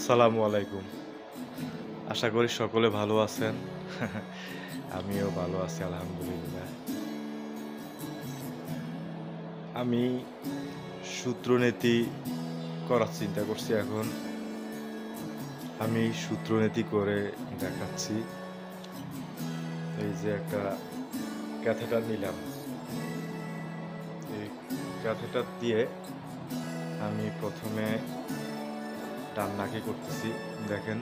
আসসালামু আলাইকুম। আশা করি সকলে ভালো আছেন। আমিও ভালো আছি আলহামদুলিল্লাহ। আমি সূত্রনীতি করার চিন্তা করছি এখন। আমি সূত্রনীতি করে দেখাচ্ছি। এই যে একটা ক্যাথেটার নিলাম। এই ক্যাথেটার দিয়ে আমি ১ম এ ডান নাকে করতেছি। দেখেন।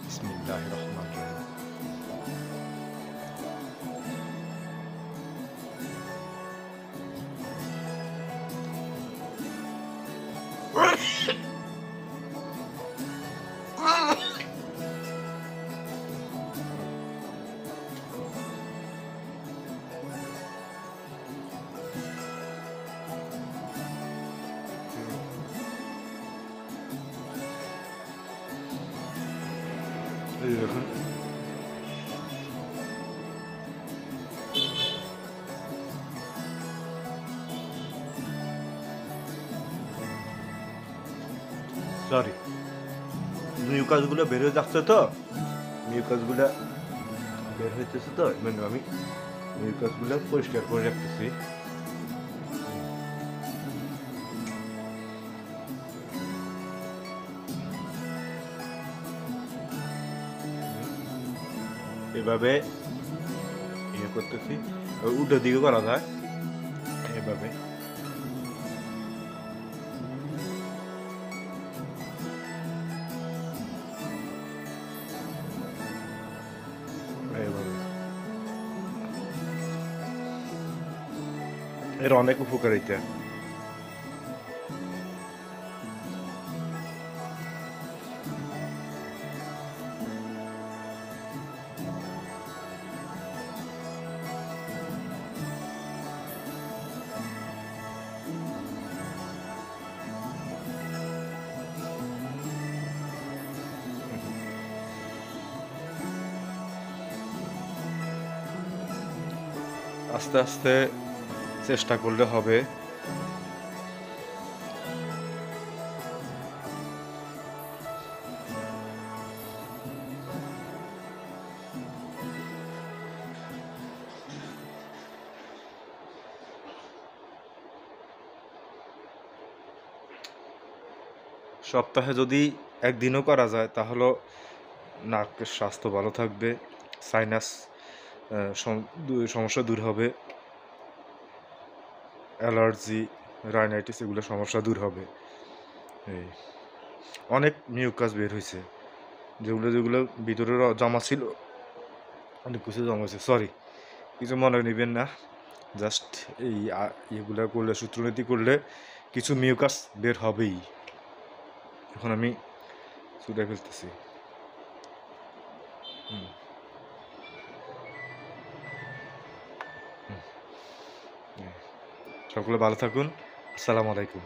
বিসমিল্লাহির রহমানির রহিম। এই দেখুন। সরি। মিউকাসগুলো বের হয়ে যাচ্ছে তো। মিউকাসগুলা বের হইতেছে তো মানে আমি মিউকাসগুলো পরিষ্কার করে রাখতেছি। এভাবে ইয়ে করতেছি। উল্টো দিকে করা যায় এভাবে। এভাবে এর অনেক উপকারিতা। আস্তে আস্তে চেষ্টা করলে হবে। সপ্তাহে যদি একদিনও করা যায় তাহলে নাকের স্বাস্থ্য ভালো থাকবে, সাইনাস সমস্যা দূর হবে, অ্যালার্জি, রাইনাইটিস এগুলো সমস্যা দূর হবে। এই অনেক মিউকাস বের হয়েছে, যেগুলো যেগুলো ভিতরে জমা ছিল অনেক কিছু জমা হয়েছে। সরি, কিছু মনে নেবেন না। জাস্ট এই ইয়েগুলো করলে, সূত্রনীতি করলে কিছু মিউকাস বের হবেই। এখন আমি ছুটে ফেলতেছি। হুম হুম। সকলে ভালো থাকুন। আসসালামু আলাইকুম।